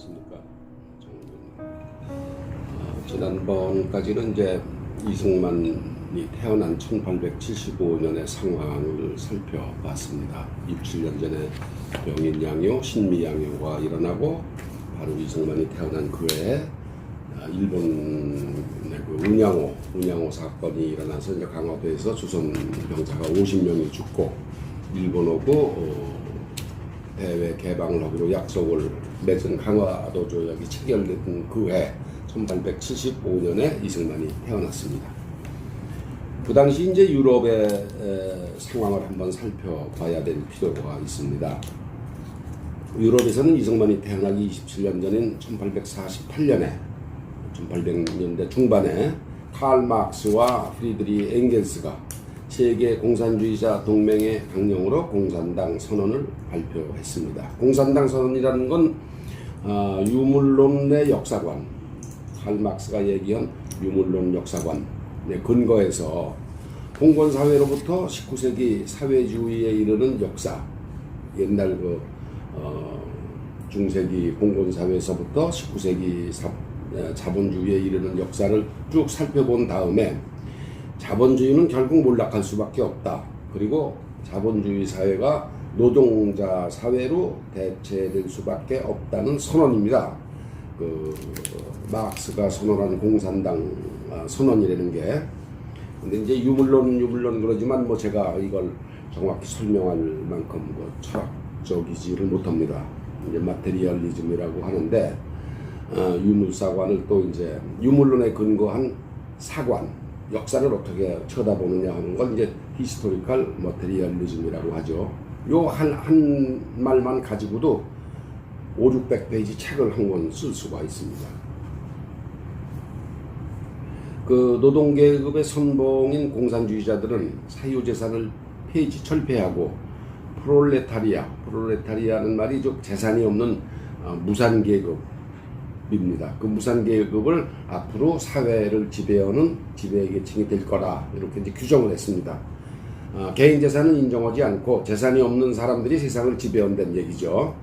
안녕하십니까. 지난번까지는 이제 이승만이 태어난 1875년의 상황을 살펴봤습니다. 27년 전에 병인양요, 신미양요가 일어나고 바로 이승만이 태어난 그 해에 일본의 그 운양호 사건이 일어나서 이제 강화도에서 조선 병사가 50명이 죽고 일본하고 대외 개방을 하기로 약속을 맺은 강화도 조약이 체결된 그 해 1875년에 이승만이 태어났습니다. 그 당시 이제 유럽의 상황을 한번 살펴봐야 될 필요가 있습니다. 유럽에서는 이승만이 태어나기 27년 전인 1848년에 1800년대 중반에 칼 마크스와 프리드리 엥겔스가 세계 공산주의자 동맹의 강령으로 공산당 선언을 발표했습니다. 공산당 선언이라는 건 유물론의 역사관, 칼 마크스가 얘기한 유물론 역사관에 근거해서 봉건사회로부터 19세기 사회주의에 이르는 역사, 옛날 중세기 봉건사회에서부터 19세기 자본주의에 이르는 역사를 쭉 살펴본 다음에 자본주의는 결국 몰락할 수밖에 없다. 그리고 자본주의 사회가 노동자 사회로 대체될 수밖에 없다는 선언입니다. 마크스가 선언한 공산당 선언이라는 게. 근데 이제 유물론 그러지만 뭐 제가 이걸 정확히 설명할 만큼 철학적이지를 못합니다. 이제 마테리얼리즘이라고 하는데 유물사관을 또 이제 유물론에 근거한 사관, 역사를 어떻게 쳐다보느냐 하는 걸 이제 히스토리컬 머테리얼리즘이라고 하죠. 요 한 말만 가지고도 500-600페이지 책을 한 권 쓸 수가 있습니다. 그 노동계급의 선봉인 공산주의자들은 사유재산을 철폐하고 프롤레타리아는 말이 좀 재산이 없는 무산계급입니다. 그 무산계급을 앞으로 사회를 지배하는 지배계층이 될 거라 이렇게 이제 규정을 했습니다. 개인 재산은 인정하지 않고 재산이 없는 사람들이 세상을 지배한다는 얘기죠.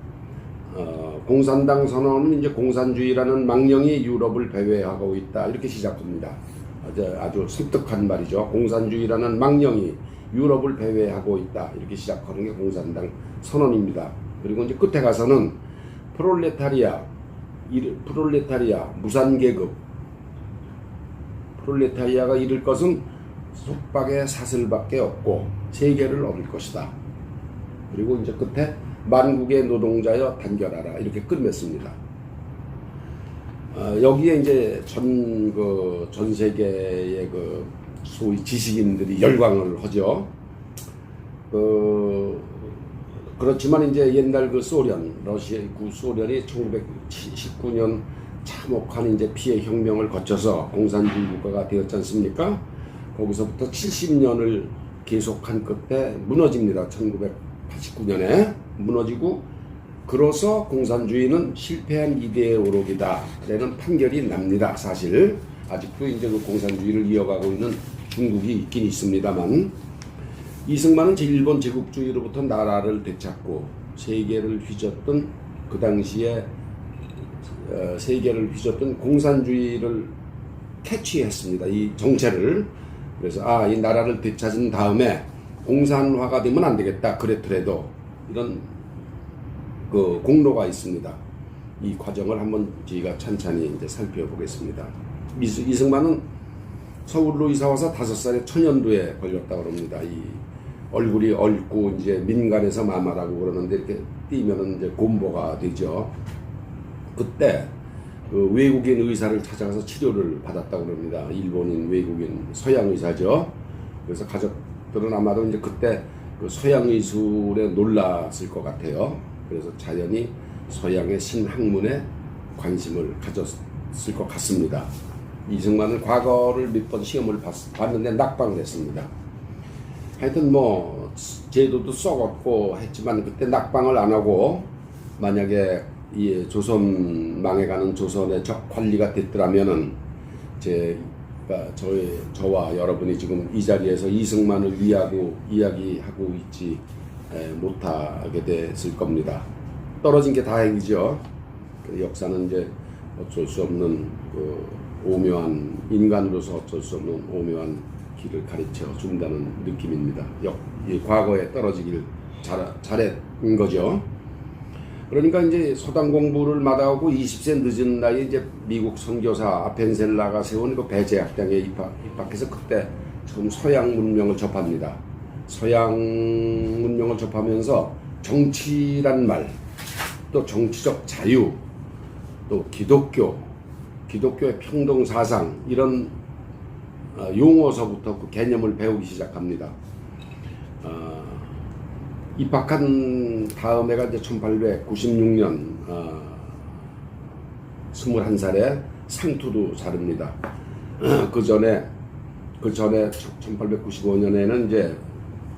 공산당 선언은 이제 공산주의라는 망령이 유럽을 배회하고 있다 이렇게 시작합니다. 아주 섬뜩한 말이죠. 공산주의라는 망령이 유럽을 배회하고 있다 이렇게 시작하는 게 공산당 선언입니다. 그리고 이제 끝에 가서는 프롤레타리아 무산계급 프롤레타리아가 이룰 것은 속박의 사슬밖에 없고 세계를 얻을 것이다. 그리고 이제 끝에 만국의 노동자여 단결하라 이렇게 끝맺습니다. 여기에 이제 전 세계의 소위 지식인들이 열광을 하죠. 그렇지만 이제 옛날 러시아 구소련이 1919년 참혹한 이제 피해 혁명을 거쳐서 공산주의 국가가 되었지 않습니까? 거기서부터 70년을 계속한 끝에 무너집니다. 1989년에 무너지고, 그로서 공산주의는 실패한 이데올로기다 라는 판결이 납니다. 사실 아직도 이제 그 공산주의를 이어가고 있는 중국이 있긴 있습니다만, 이승만은 일본 제국주의로부터 나라를 되찾고 세계를 휘젓던 그 당시에 세계를 휘젓던 공산주의를 캐치했습니다. 이 정체를. 그래서 이 나라를 되찾은 다음에 공산화가 되면 안 되겠다. 그랬더라도 이런 공로가 있습니다. 이 과정을 한번 저희가 찬찬히 이제 살펴보겠습니다. 이승만은 서울로 이사 와서 5살에 천연두에 걸렸다고 합니다. 이 얼굴이 얽고 이제 민간에서 마마라고 그러는데 이렇게 뛰면은 이제 곰보가 되죠. 그때 외국인 의사를 찾아가서 치료를 받았다고 합니다. 일본인 외국인 서양 의사죠. 그래서 가족들은 아마도 이제 그때 서양 의술에 놀랐을 것 같아요. 그래서 자연히 서양의 신학문에 관심을 가졌을 것 같습니다. 이승만은 과거를 몇 번 시험을 봤는데 낙방을 했습니다. 하여튼 제도도 썩었고 했지만 그때 낙방을 안 하고 만약에 조선 망해가는 조선의 관리가 됐더라면은 저와 여러분이 지금 이 자리에서 이승만을 이야기하고 있지 못하게 됐을 겁니다. 떨어진 게 다행이죠. 그 역사는 이제 어쩔 수 없는 그 오묘한, 인간으로서 어쩔 수 없는 오묘한 길을 가르쳐 준다는 느낌입니다. 이 과거에 떨어지길 잘한 거죠. 그러니까 이제 소당 공부를 마다하고 20세 늦은 나이에 이제 미국 선교사 아펜셀라가 세운 그 배제학당에 입학해서 그때 처음 서양 문명을 접합니다. 서양 문명을 접하면서 정치란 말, 또 정치적 자유, 또 기독교의 평등 사상, 이런 용어서부터 그 개념을 배우기 시작합니다. 입학한 다음에가 이제 1896년 21살에 상투도 자릅니다. 그 전에 1895년에는 이제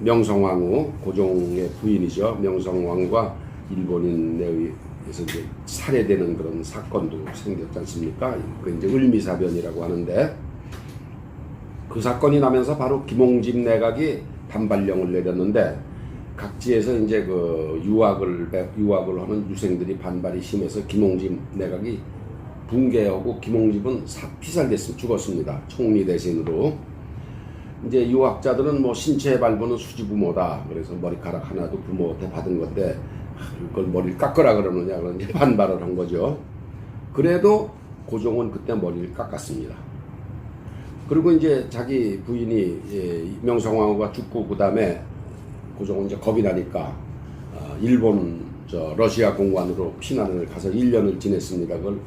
명성황후, 고종의 부인이죠. 명성황후가 일본인에 의해서 이제 살해되는 그런 사건도 생겼지 않습니까? 그 이제 을미사변이라고 하는데, 그 사건이 나면서 바로 김홍집 내각이 단발령을 내렸는데, 각지에서 이제 그 유학을 하는 유생들이 반발이 심해서 김홍집 내각이 붕괴하고 김홍집은 피살됐습니다. 죽었습니다. 총리 대신으로. 이제 유학자들은 뭐 신체 발부는 수지부모다. 그래서 머리카락 하나도 부모한테 받은 건데 그걸 머리를 깎으라 그러느냐, 그런 반발을 한 거죠. 그래도 고종은 그때 머리를 깎았습니다. 그리고 이제 자기 부인이 명성황후가 죽고 그 다음에 고종은 이제 겁이 나니까 일본 러시아 공관으로 피난을 가서 1년을 지냈습니다. 그걸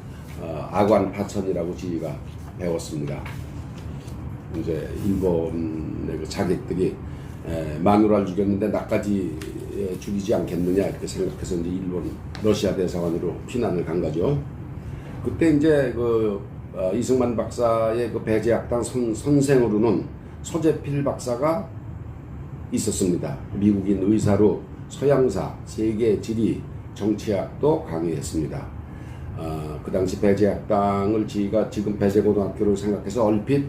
아관 파천이라고 지가 배웠습니다. 이제 일본의 그 자객들이 마누라를 죽였는데 나까지 죽이지 않겠느냐 이렇게 생각해서 이제 러시아 대사관으로 피난을 간 거죠. 그때 이제 그 이승만 박사의 그 배제학당 선생으로는 서재필 박사가 있었습니다. 미국인 의사로 서양사, 세계 지리, 정치학도 강의했습니다. 그 당시 배제학당을 지가 지금 배제고등학교를 생각해서 얼핏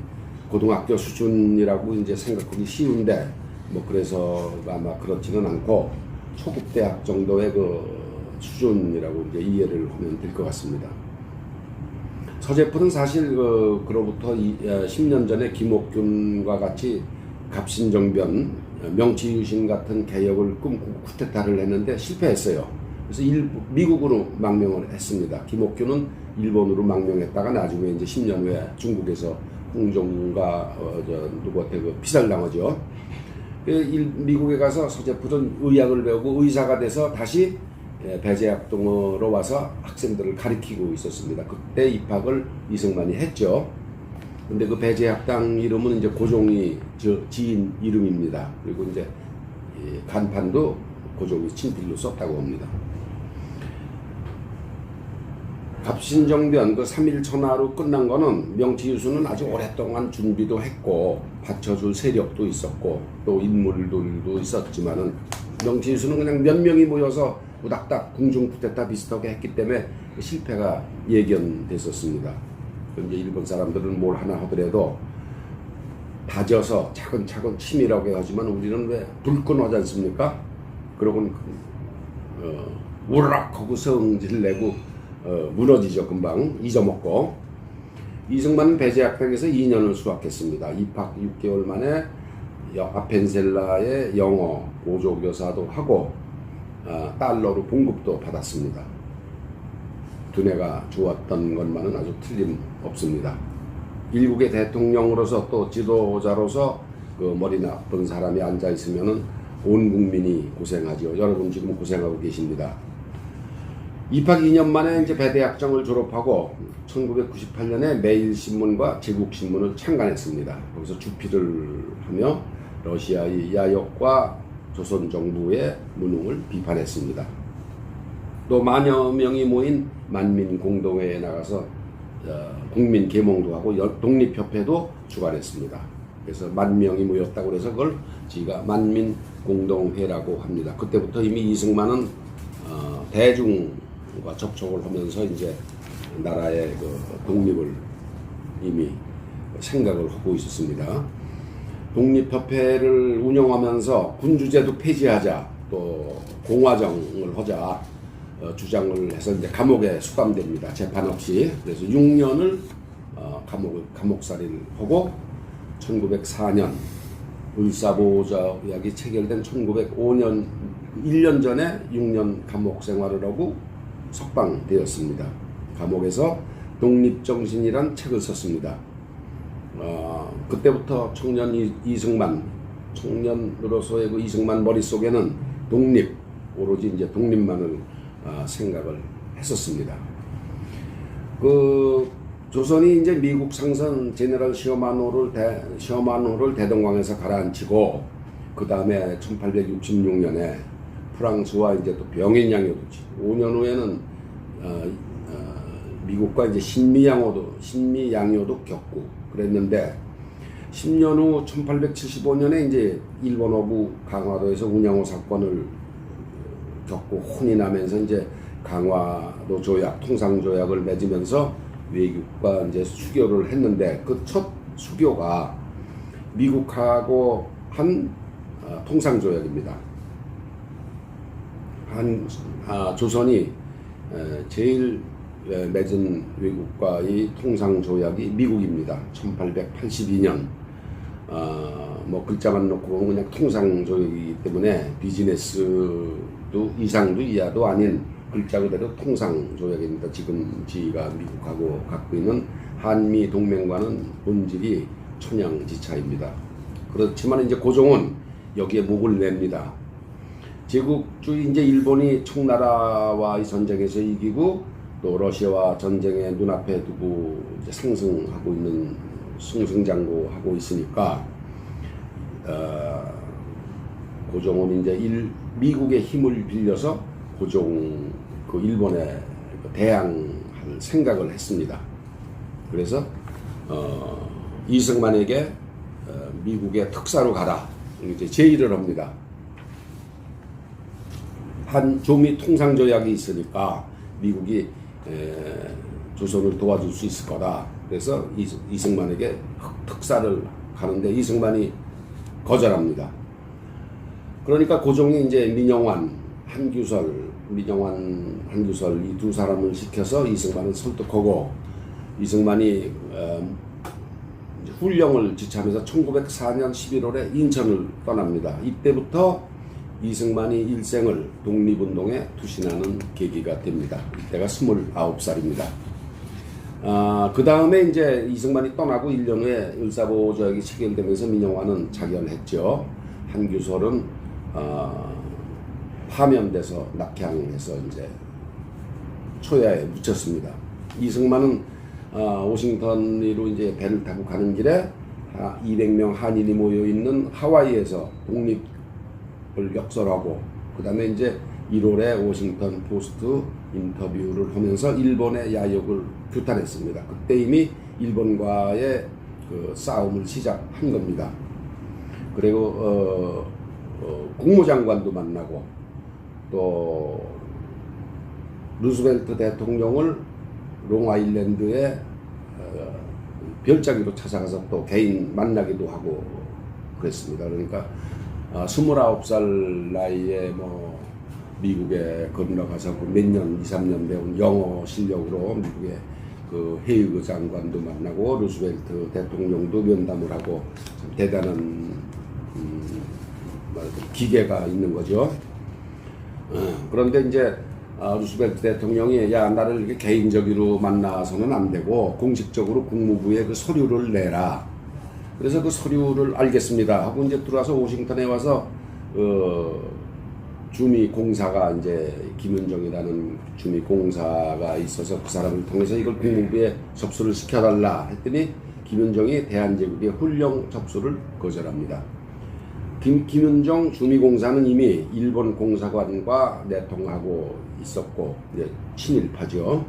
고등학교 수준이라고 이제 생각하기 쉬운데, 뭐 그래서 아마 그렇지는 않고 초급 대학 정도의 그 수준이라고 이제 이해를 하면 될 것 같습니다. 서재필은 사실 그로부터 10년 전에 김옥균과 같이 갑신정변, 명치유신 같은 개혁을 꿈꾸고 쿠데타를 했는데 실패했어요. 그래서 미국으로 망명을 했습니다. 김옥균은 일본으로 망명했다가 나중에 이제 10년 후에 중국에서 홍종과 누구한테 피살당하죠. 미국에 가서 서재필은 의학을 배우고 의사가 돼서 다시 배제학동으로 와서 학생들을 가르치고 있었습니다. 그때 입학을 이승만이 했죠. 근데 그 배제학당 이름은 이제 고종이 지인 이름입니다. 그리고 이제 간판도 고종이 친필로 썼다고 합니다. 갑신정변 그 3일 천하로 끝난 거는 명치유수는 아주 오랫동안 준비도 했고 받쳐줄 세력도 있었고 또 인물들도 있었지만은 명치유수는 그냥 몇 명이 모여서 우닥닥 궁중 쿠데타 비슷하게 했기 때문에 실패가 예견됐었습니다. 이제 일본 사람들은 뭘 하나 하더라도 다져서 차근차근 치밀하게 하지만 우리는 왜 불끈하지 않습니까? 그러고는 우르락하고 성질 내고 무너지죠. 금방 잊어먹고. 이승만은 배제학당에서 2년을 수학했습니다. 입학 6개월 만에 아펜셀라의 영어 보조교사도 하고 달러로 봉급도 받았습니다. 두뇌가 좋았던 것만은 아주 틀림없습니다. 일국의 대통령으로서 또 지도자로서 그 머리 나쁜 사람이 앉아 있으면은 온 국민이 고생하죠. 여러분 지금 고생하고 계십니다. 입학 2년 만에 이제 배대학정을 졸업하고 1998년에 매일신문과 제국신문을 창간했습니다. 거기서 주필을 하며 러시아의 야욕과 조선 정부의 무능을 비판했습니다. 또 만여 명이 모인 만민공동회에 나가서 국민 계몽도 하고 독립협회도 주관했습니다. 그래서 만 명이 모였다고 해서 그걸 지가 만민공동회라고 합니다. 그때부터 이미 이승만은 대중과 접촉을 하면서 이제 나라의 그 독립을 이미 생각을 하고 있었습니다. 독립협회를 운영하면서 군주제도 폐지하자, 또 공화정을 하자, 주장을 해서 이제 감옥에 수감됩니다. 재판 없이. 그래서 6년을 감옥살이를 하고 1904년 을사보호자약이 체결된 1905년 1년 전에 6년 감옥 생활을 하고 석방되었습니다. 감옥에서 독립정신이란 책을 썼습니다. 그때부터 청년 이승만, 청년으로서의 그 이승만 머릿속에는 독립, 오로지 이제 독립만을 생각을 했었습니다. 그 조선이 이제 미국 상선 제네럴 셔만호를 대동강에서 가라앉히고 그 다음에 1866년에 프랑스와 이제 또 병인양요도지 5년 후에는 미국과 이제 신미양요도 겪고 그랬는데 10년 후 1875년에 이제 일본 어부 강화도에서 운양호 사건을 겪고 혼이 나면서 이제 강화도 조약, 통상 조약을 맺으면서 외국과 이제 수교를 했는데 그 첫 수교가 미국하고 한 통상 조약입니다. 조선이 제일 맺은 외국과의 통상 조약이 미국입니다. 1882년. 뭐 글자만 놓고 보면 그냥 통상 조약이기 때문에 비즈니스도 이상도 이하도 아닌 글자 그대로 통상 조약입니다. 지금 지가 미국하고 갖고 있는 한미 동맹과는 본질이 천양지차입니다. 그렇지만 이제 고종은 여기에 목을 냅니다. 제국주의 이제 일본이 청나라와의 전쟁에서 이기고 또 러시아와 전쟁에 눈앞에 두고 이제 상승하고 있는 승승장구하고 있으니까 고종은 이제 미국의 힘을 빌려서 고종 그 일본에 대항할 생각을 했습니다. 그래서 이승만에게 미국의 특사로 가라 이제 제의를 합니다. 한 조미 통상 조약이 있으니까 미국이 조선을 도와줄 수 있을 거다. 그래서 이승만에게 특사를 가는데 이승만이 거절합니다. 그러니까 고종이 이제 민영환, 한규설 이 두 사람을 시켜서 이승만을 설득하고 이승만이 훈령을 지참해서 1904년 11월에 인천을 떠납니다. 이때부터 이승만이 일생을 독립운동에 투신하는 계기가 됩니다. 이때가 29살입니다. 그 다음에 이제 이승만이 떠나고 1년 후에 을사보호조약이 체결되면서 민영환은 자결했죠. 한규설은 파면돼서 낙향해서 이제 초야에 묻혔습니다. 이승만은 워싱턴으로 이제 배를 타고 가는 길에 200명 한인이 모여 있는 하와이에서 독립을 역설하고 그 다음에 이제 1월에 워싱턴 포스트 인터뷰를 하면서 일본의 야욕을 규탄했습니다. 그때 이미 일본과의 그 싸움을 시작한 겁니다. 그리고 국무장관도 만나고 또 루스벨트 대통령을 롱아일랜드에 별자기로 찾아가서 또 개인 만나기도 하고 그랬습니다. 그러니까 29살 나이에 뭐 미국에 건너가서 몇 년, 2, 3년 배운 영어 실력으로 미국의 그 헤이그 장관도 만나고 루스벨트 대통령도 면담을 하고 참 대단한 기계가 있는 거죠. 그런데 이제 루스벨트 대통령이 야 나를 이렇게 개인적으로 만나서는 안 되고 공식적으로 국무부에 그 서류를 내라. 그래서 그 서류를 알겠습니다 하고 이제 들어와서 워싱턴에 와서 주미공사가 이제 김윤정이라는 주미공사가 있어서 그 사람을 통해서 이걸 국무부에 접수를 시켜달라 했더니 김윤정이 대한제국의 훈령 접수를 거절합니다. 김윤정 주미공사는 이미 일본 공사관과 내통하고 있었고 친일파죠.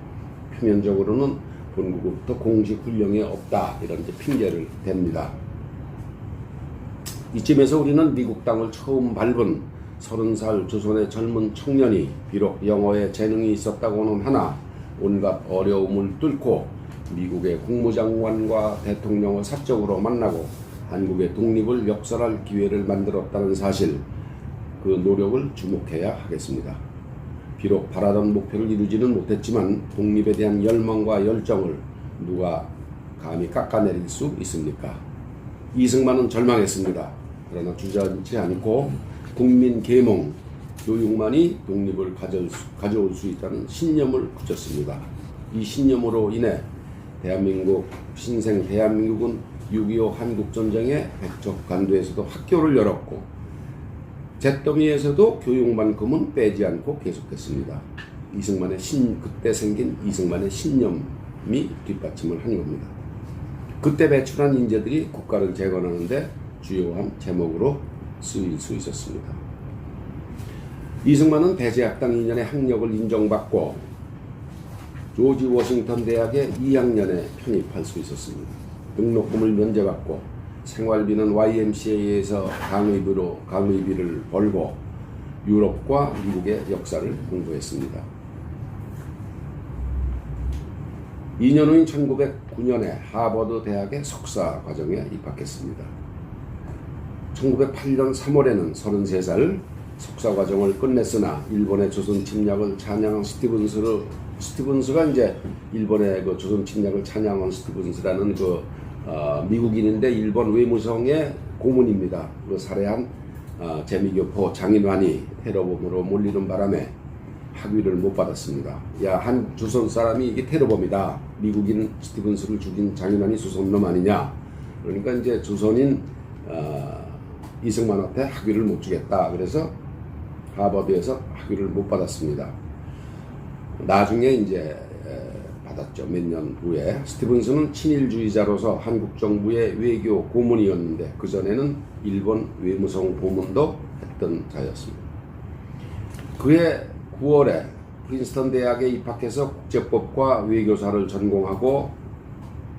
표면적으로는 본국으로부터 공식 훈령이 없다 이런 이제 핑계를 댑니다. 이쯤에서 우리는 미국 땅을 처음 밟은 30살 조선의 젊은 청년이 비록 영어에 재능이 있었다고는 하나 온갖 어려움을 뚫고 미국의 국무장관과 대통령을 사적으로 만나고 한국의 독립을 역설할 기회를 만들었다는 사실, 그 노력을 주목해야 하겠습니다. 비록 바라던 목표를 이루지는 못했지만 독립에 대한 열망과 열정을 누가 감히 깎아내릴 수 있습니까? 이승만은 절망했습니다. 그러나 주저앉지 않고 국민 계몽, 교육만이 독립을 가져올 수 있다는 신념을 굳혔습니다. 이 신념으로 인해 신생 대한민국은 6.25 한국전쟁의 백척간도에서도 학교를 열었고 잿더미에서도 교육만큼은 빼지 않고 계속했습니다. 그때 생긴 이승만의 신념이 뒷받침을 한 겁니다. 그때 배출한 인재들이 국가를 재건하는 데 주요한 제목으로 쓰일 수 있었습니다. 이승만은 배제학당 2년의 학력을 인정받고 조지 워싱턴 대학의 2학년에 편입할 수 있었습니다. 등록금을 면제받고 생활비는 YMCA에서 강의비를 벌고 유럽과 미국의 역사를 공부했습니다. 2년 후인 1909년에 하버드 대학의 석사 과정에 입학했습니다. 1908년 3월에는 33살 석사 과정을 끝냈으나 일본의 조선 침략을 찬양한 스티븐스가 이제 일본의 그 조선 침략을 찬양한 스티븐스라는 미국인인데 일본 외무성의 고문입니다. 그 살해한 재미교포 장인환이 테러범으로 몰리는 바람에 학위를 못 받았습니다. 야, 한 조선 사람이 이게 테러범이다. 미국인 스티븐스를 죽인 장인환이 조선놈 아니냐. 그러니까 이제 조선인 이승만한테 학위를 못 주겠다. 그래서 하버드에서 학위를 못 받았습니다. 나중에 이제 받았죠. 몇 년 후에. 스티븐스는 친일주의자로서 한국 정부의 외교 고문이었는데 그 전에는 일본 외무성 고문도 했던 자였습니다. 그해 9월에 프린스턴 대학에 입학해서 국제법과 외교사를 전공하고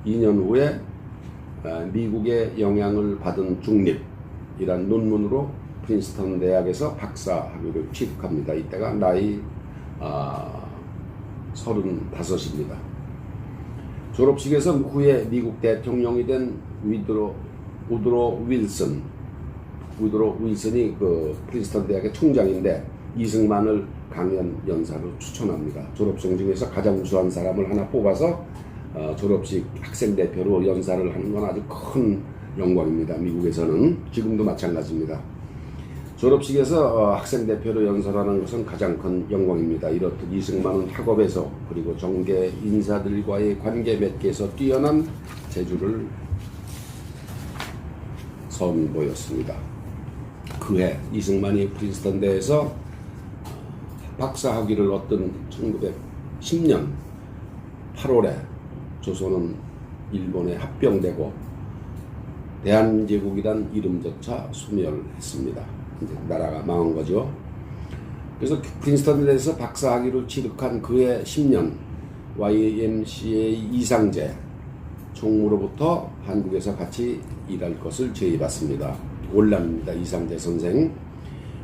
2년 후에 미국의 영향을 받은 중립이란 논문으로 프린스턴 대학에서 박사 학위를 취득합니다. 이때가 나이 35입니다. 졸업식에서 후에 미국 대통령이 된 우드로 윌슨이 그 프린스턴 대학의 총장인데 이승만을 강연 연사로 추천합니다. 졸업생 중에서 가장 우수한 사람을 하나 뽑아서 졸업식 학생 대표로 연사를 하는 건 아주 큰 영광입니다. 미국에서는 지금도 마찬가지입니다. 졸업식에서 학생 대표로 연설하는 것은 가장 큰 영광입니다. 이렇듯 이승만은 학업에서 그리고 정계 인사들과의 관계 맺기에서 뛰어난 재주를 선보였습니다. 그해 이승만이 프린스턴대에서 박사 학위를 얻던 1910년 8월에 조선은 일본에 합병되고 대한제국이란 이름조차 소멸했습니다. 이제 나라가 망한 거죠. 그래서 프린스턴에서 박사 학위를 취득한 그해 10년 YMCA 이상제 총무로부터 한국에서 같이 일할 것을 제의받습니다. 월남입니다. 이상제 선생.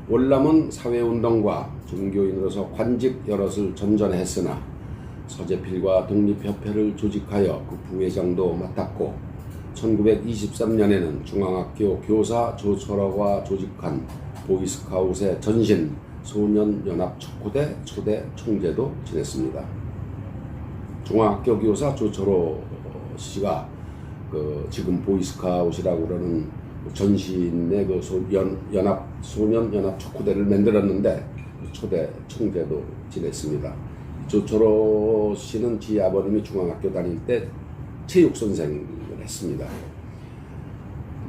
월남은 사회운동과 종교인으로서 관직 여럿을 전전했으나 서재필과 독립협회를 조직하여 그 부회장도 맡았고 1923년에는 중앙학교 교사 조철호가 조직한 보이스카웃의 전신 소년연합 촉구대 초대 총재도 지냈습니다. 중앙학교 교사 조철호 씨가 지금 보이스카웃이라고 그러는 전신의 소년연합 촉구대를 만들었는데 초대 총재도 지냈습니다. 조철호 씨는 지 아버님이 중앙학교 다닐 때 체육 선생을 했습니다.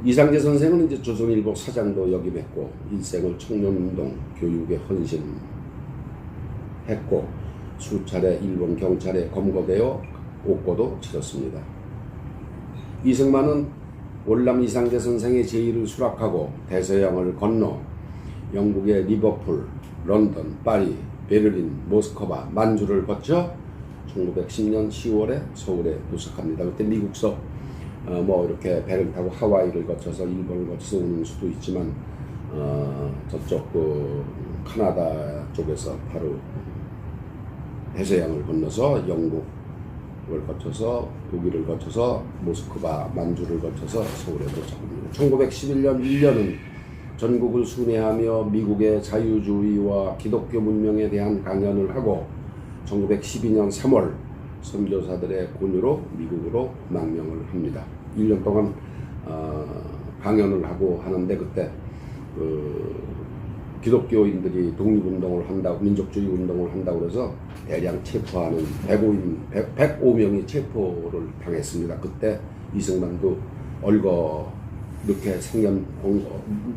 이상제 선생은 이제 조선일보 사장도 역임했고 일생을 청년운동 교육에 헌신했고 수차례 일본 경찰에 검거되어 옥고도 치렀습니다. 이승만은 월남 이상제 선생의 제의를 수락하고 대서양을 건너 영국의 리버풀, 런던, 파리, 베를린, 모스크바, 만주를 거쳐 1910년 10월에 서울에 도착합니다. 그때 미국서 이렇게 배를 타고 하와이를 거쳐서 일본을 거쳐서 오는 수도 있지만 저쪽 카나다 쪽에서 바로 대서양을 건너서 영국을 거쳐서 독일을 거쳐서 모스크바, 만주를 거쳐서 서울에 도착합니다. 1911년 1년은 전국을 순회하며 미국의 자유주의와 기독교 문명에 대한 강연을 하고 1912년 3월 선교사들의 권유로 미국으로 망명을 합니다. 1년 동안 강연을 하고 하는데 그때 기독교인들이 독립운동을 한다고, 민족주의 운동을 한다고 그래서 대량 체포하는 105명이 체포를 당했습니다. 그때 이승만도 얼거늦게 생긴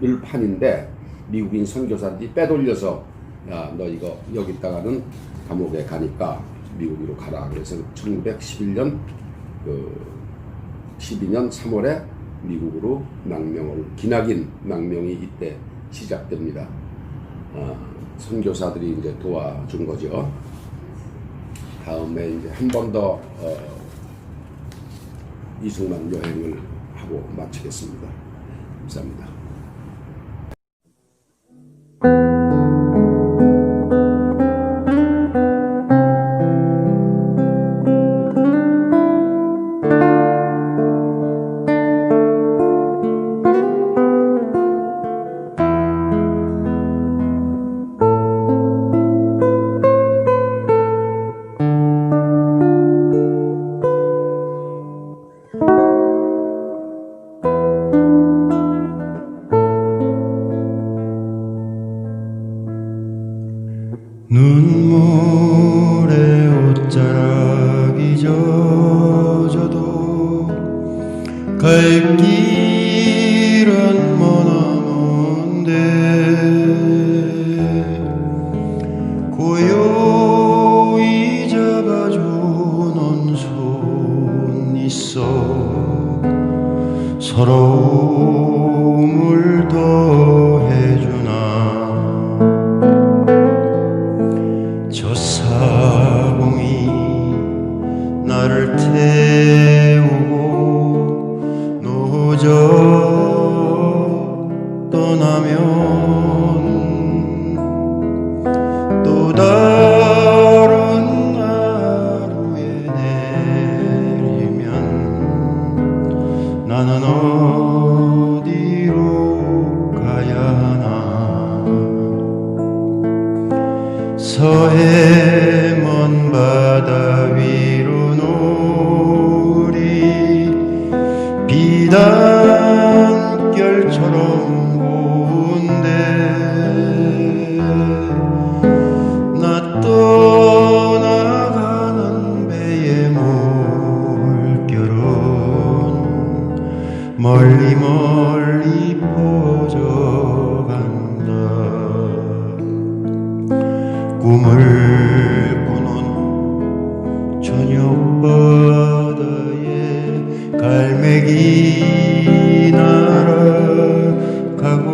늘판인데 미국인 선교사들이 빼돌려서 야, 너 이거 여기 있다가는 감옥에 가니까 미국으로 가라. 그래서 1911년 12년 3월에 미국으로 기나긴 망명이 이때 시작됩니다. 선교사들이 이제 도와준 거죠. 다음에 이제 한 번 더 이승만 여행을 하고 마치겠습니다. 감사합니다. 눈물에 옷자락이 젖어도 갈 길은 머나먼데 고요히 잡아주는 손 있어 서러움을 더해주나. 저 사공이 나를 태우고 노저 떠나면 또 다른 하루에 내리면 나는 어디로 가야 하나. 서해 먼 바다 위로 노을이 비단결처럼 고운데 나 떠나가는 배의 물결은 멀리 멀리 퍼져간다. 꿈을 꾸는 저녁바다에 갈매기 날아가고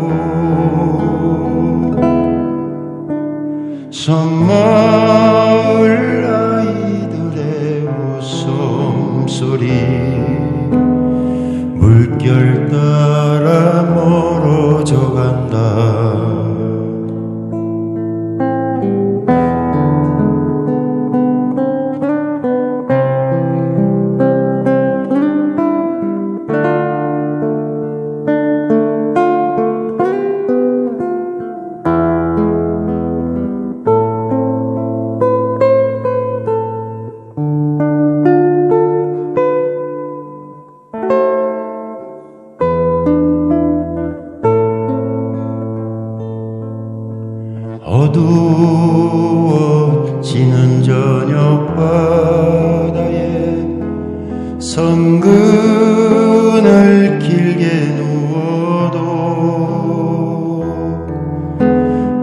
섬마을 아이들의 웃음소리 물결 따라 멀어져 간다. 어두워지는 저녁 바다에 성근을 길게 누워도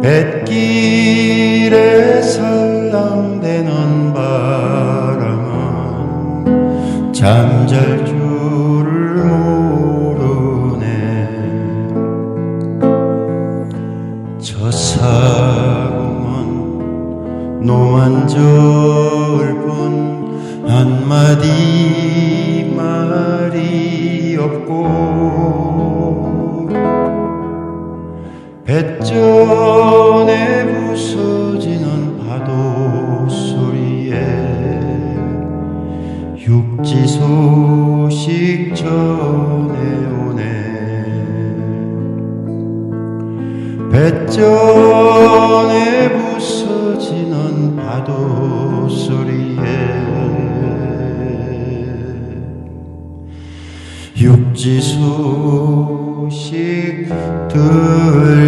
뱃길에 살랑대는 바람은 잠잘 줄을 모르네. 저 사공은 노만져을 뿐 한마디 말이 없고 뱃전에 부서지는 파도 소리에 육지 소식 전해오네. 뱃전에 부서지는 파도 소리에 육지 소식 들